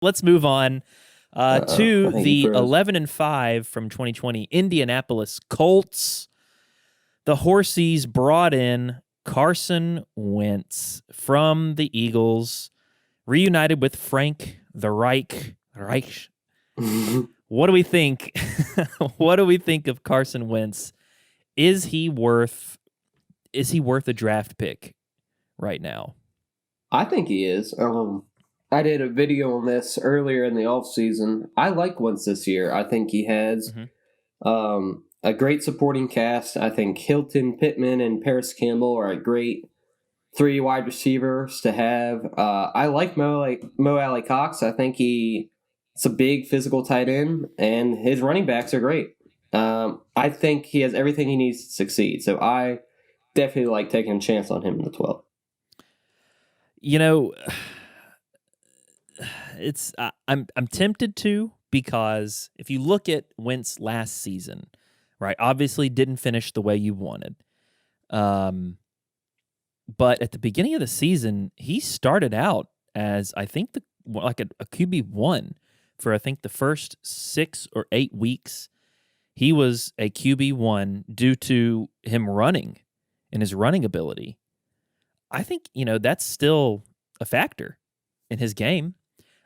Let's move on to I think he the froze. 11-5 from 2020 Indianapolis Colts. The Horsies brought in Carson Wentz from the Eagles, reunited with Frank the Reich. What do we think? What do we think of Carson Wentz? Is he worth a draft pick right now? I think he is. I did a video on this earlier in the offseason. I like Wentz this year. I think he has a great supporting cast. I think Hilton, Pittman, and Paris Campbell are a great three wide receivers to have. I like Mo Alley-Cox. I think it's a big physical tight end, and his running backs are great. I think he has everything he needs to succeed. So I definitely like taking a chance on him in the 12th. You know, I'm tempted to, because if you look at Wentz last season, right, obviously didn't finish the way you wanted. But at the beginning of the season, he started out as, I think, a QB1 for, I think, the first 6 or 8 weeks. He was a QB1 due to him running and his running ability. I think, that's still a factor in his game.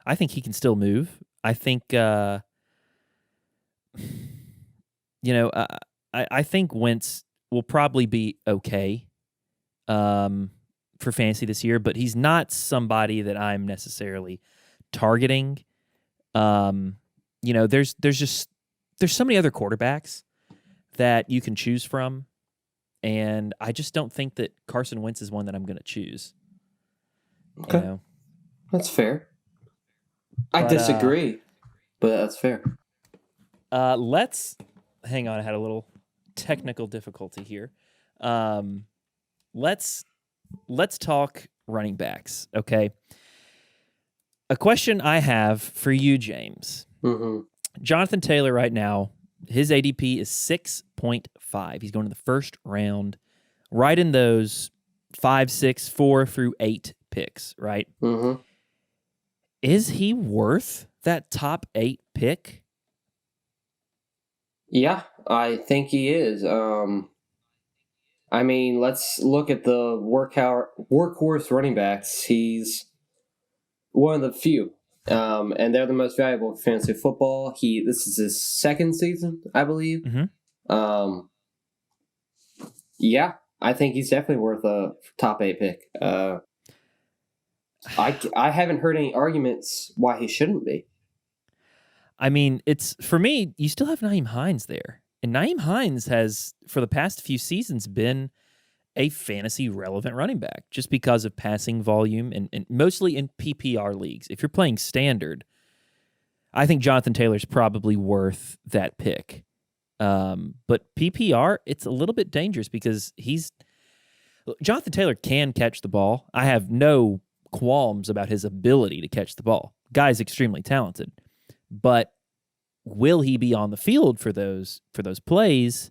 I think he can still move. I think, I think Wentz will probably be okay for fantasy this year, but he's not somebody that I'm necessarily targeting. There's so many other quarterbacks that you can choose from, and I just don't think that Carson Wentz is one that I'm going to choose. Okay. That's fair. I disagree, but that's fair. Let's hang on. I had a little technical difficulty here. Let's talk running backs. Okay. A question I have for you, James. Mm-hmm. Jonathan Taylor right now, his ADP is 6.5. He's going to the first round, right in those 5, 6, 4 through 8 picks, right? Mm-hmm. Is he worth that top 8 pick? Yeah, I think he is. Let's look at the workhorse running backs. He's one of the few. And they're the most valuable in fantasy football. This is his second season, I believe. Mm-hmm. Yeah, I think he's definitely worth a top 8 pick. I haven't heard any arguments why he shouldn't be. I mean, it's, for me, you still have Nyheim Hines there. And Nyheim Hines has, for the past few seasons, been a fantasy relevant running back just because of passing volume and mostly in PPR leagues. If you're playing standard, I think Jonathan Taylor's probably worth that pick. But PPR, it's a little bit dangerous because Jonathan Taylor can catch the ball. I have no qualms about his ability to catch the ball. Guy's extremely talented. But will he be on the field for those plays?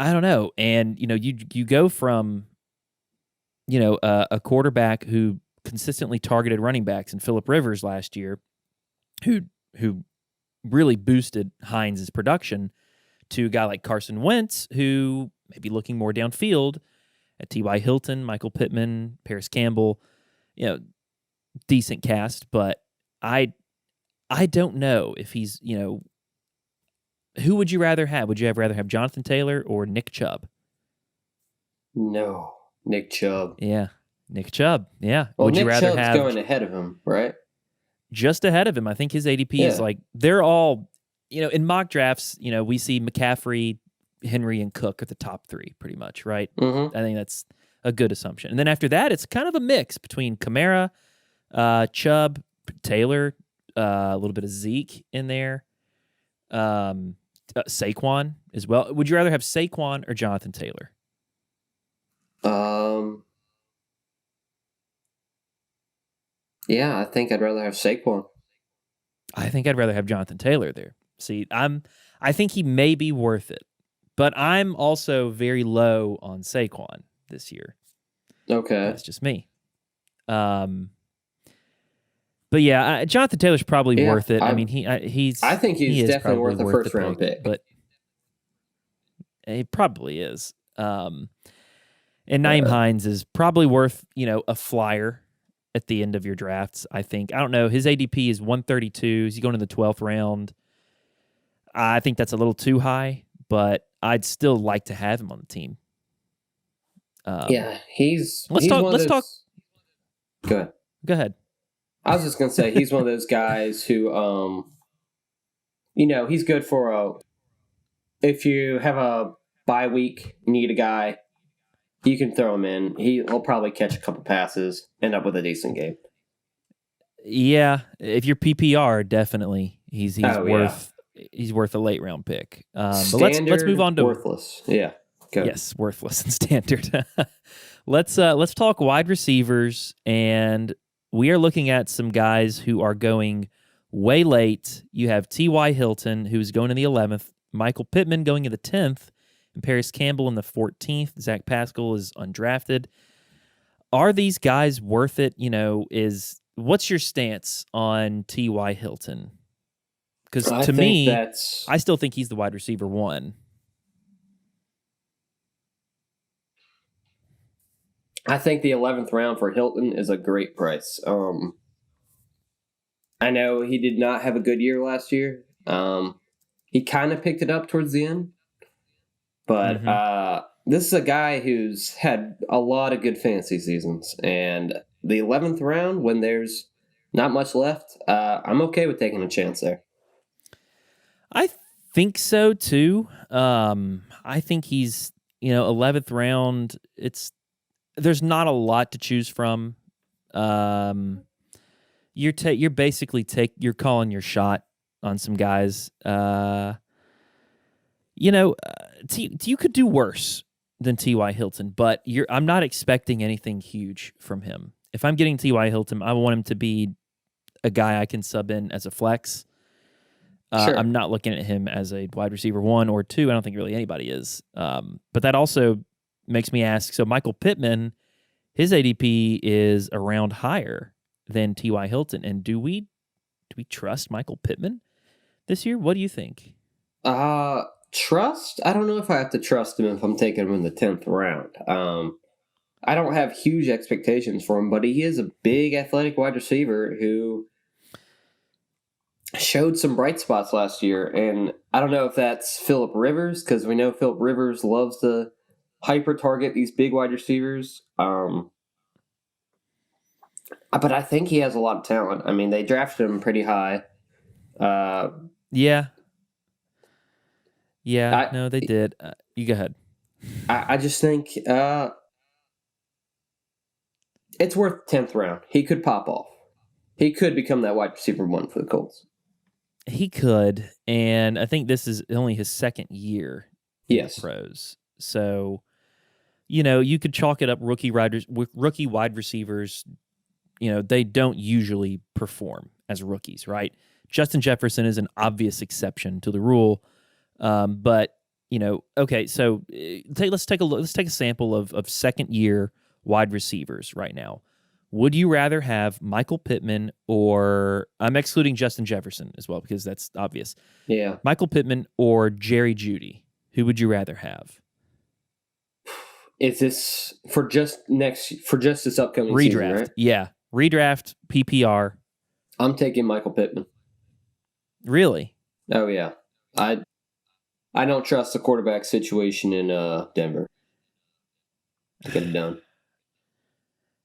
I don't know. And, you go from, a quarterback who consistently targeted running backs in Phillip Rivers last year, who really boosted Hines' production, to a guy like Carson Wentz, who may be looking more downfield at T.Y. Hilton, Michael Pittman, Paris Campbell, decent cast. But I don't know if he's, who would you rather have? Would you rather have Jonathan Taylor or Nick Chubb? No, Nick Chubb. Yeah, Nick Chubb. Yeah. Well, would Nick you rather Chubb's have going ahead of him, right? Just ahead of him? I think his ADP is they're all, in mock drafts, we see McCaffrey, Henry, and Cook are the top 3 pretty much, right? Mm-hmm. I think that's a good assumption. And then after that, it's kind of a mix between Kamara, Chubb, Taylor, a little bit of Zeke in there. Saquon as well. Would you rather have Saquon or Jonathan Taylor? Yeah, I think I'd rather have Saquon. I think I'd rather have Jonathan Taylor there. See, I think he may be worth it, but I'm also very low on Saquon this year. Okay. That's just me. But yeah, Jonathan Taylor's probably Yeah, worth it. I mean, I think he's is definitely probably worth a worth first the round pick. but he probably is. And Nyheim Hines is probably worth, a flyer at the end of your drafts, I think. I don't know. His ADP is 132. He's going in the 12th round. I think that's a little too high, but I'd still like to have him on the team. Yeah, he's let's talk. one of those. Go ahead. I was just gonna say he's one of those guys who, he's good for if you have a bye week, you need a guy, you can throw him in. He'll probably catch a couple passes, end up with a decent game. Yeah, if you're PPR, definitely he's worth a late round pick. But let's move on to worthless. Yeah. Go. Yes, worthless and standard. Let's talk wide receivers, and we are looking at some guys who are going way late. You have T.Y. Hilton, who's going in the 11th, Michael Pittman going in the 10th, and Paris Campbell in the 14th. Zach Pascal is undrafted. Are these guys worth it? What's your stance on T.Y. Hilton? Because to me, I still think he's the wide receiver one. I think the 11th round for Hilton is a great price. I know he did not have a good year last year. He kind of picked it up towards the end. But this is a guy who's had a lot of good fantasy seasons. And the 11th round, when there's not much left, I'm okay with taking a chance there. I think so, too. I think he's, 11th round, there's not a lot to choose from. You're basically you're calling your shot on some guys. You could do worse than T.Y. Hilton, but I'm not expecting anything huge from him. If I'm getting T.Y. Hilton, I want him to be a guy I can sub in as a flex. Sure. I'm not looking at him as a wide receiver 1 or 2. I don't think really anybody is. But that also makes me ask, so Michael Pittman, his ADP is a round higher than T.Y. Hilton. And do we trust Michael Pittman this year? What do you think? Trust? I don't know if I have to trust him if I'm taking him in the 10th round. I don't have huge expectations for him, but he is a big athletic wide receiver who showed some bright spots last year. And I don't know if that's Phillip Rivers, because we know Phillip Rivers loves to hyper target these big wide receivers. But I think he has a lot of talent. I mean, they drafted him pretty high. Yeah, no, they did. You go ahead. I just think it's worth 10th round. He could pop off. He could become that wide receiver 1 for the Colts. He could, and I think this is only his second year in the pros. So, you could chalk it up rookie wide receivers. They don't usually perform as rookies, right? Justin Jefferson is an obvious exception to the rule. But okay, so let's take a look. Let's take a sample of second year wide receivers right now. Would you rather have Michael Pittman or I'm excluding Justin Jefferson as well because that's obvious. Yeah, Michael Pittman or Jerry Jeudy? Who would you rather have? Is this for just this upcoming redraft? Season, right? Yeah, redraft PPR. I'm taking Michael Pittman. Really? Oh yeah, I don't trust the quarterback situation in Denver to get it done.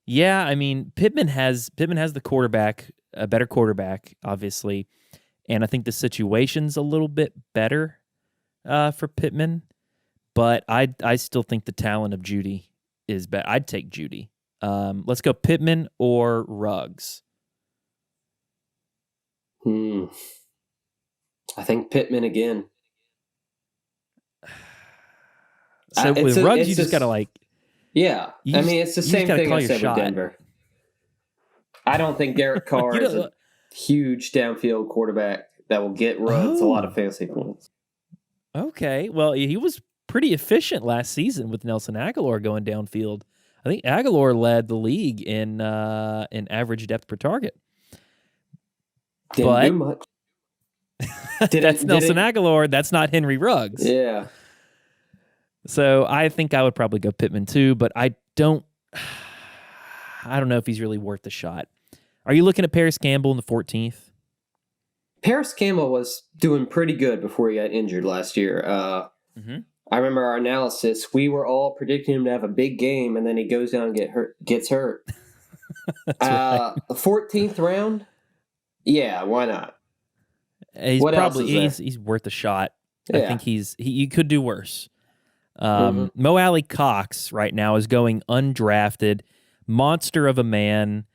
Yeah, I mean Pittman has the quarterback, a better quarterback, obviously, and I think the situation's a little bit better for Pittman, but I still think the talent of Jeudy is better. I'd take Jeudy. Let's go Pittman or Ruggs. I think Pittman again. So with Ruggs, you just got to Yeah, it's the same thing I said with Denver. I don't think Derek Carr is a huge downfield quarterback that will get Ruggs a lot of fantasy points. Okay, well, he was pretty efficient last season with Nelson Aguilar going downfield. I think Aguilar led the league in average depth per target. Didn't do much. That's Nelson Aguilar. That's not Henry Ruggs. Yeah. So I think I would probably go Pittman too, but I don't know if he's really worth the shot. Are you looking at Paris Campbell in the 14th? Paris Campbell was doing pretty good before he got injured last year. I remember our analysis. We were all predicting him to have a big game, and then he goes down and gets hurt. Right. 14th round? Yeah, why not? He's what probably else is he's worth a shot. Yeah. I think he could do worse. Mo Alley-Cox right now is going undrafted, monster of a man.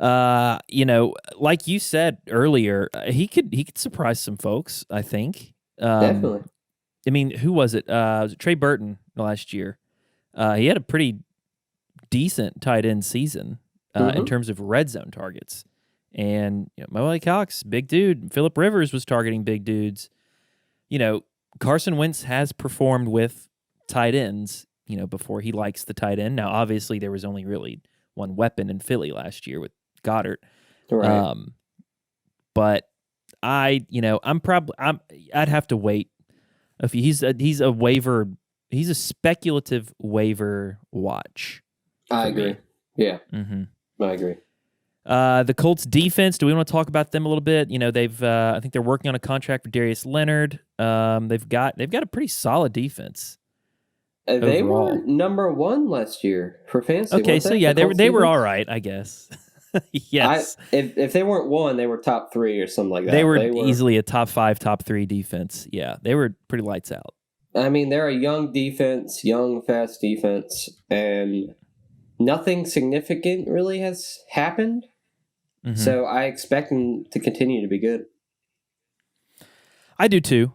Like you said earlier, he could surprise some folks, I think. Definitely. I mean, who was it? Was it Trey Burton last year? He had a pretty decent tight end season in terms of red zone targets. And Mo Alley-Cox, big dude. Phillip Rivers was targeting big dudes. Carson Wentz has performed with tight ends, before he likes the tight end. Now, obviously, there was only really one weapon in Philly last year with Goddard. Right. But I'd have to wait. If he's a waiver, he's a speculative waiver watch. I agree. Me. Yeah. Mm-hmm. I agree. The Colts defense, do we want to talk about them a little bit? They've I think they're working on a contract for Darius Leonard. They've got a pretty solid defense. They overall. were number 1 last year for fantasy. Okay, so yeah, they were all right, I guess. Yes. If they weren't 1, they were top 3 or something like that. They were easily a top 5, top 3 defense. Yeah, they were pretty lights out. I mean, they're a young defense, young, fast defense, and nothing significant really has happened. Mm-hmm. So I expect them to continue to be good. I do too.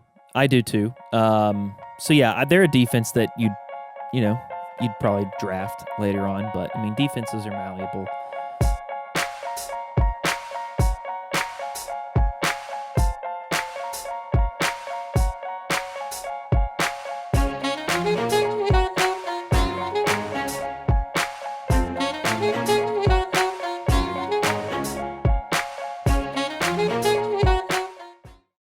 So yeah, they're a defense that you'd probably draft later on, but I mean, defenses are malleable.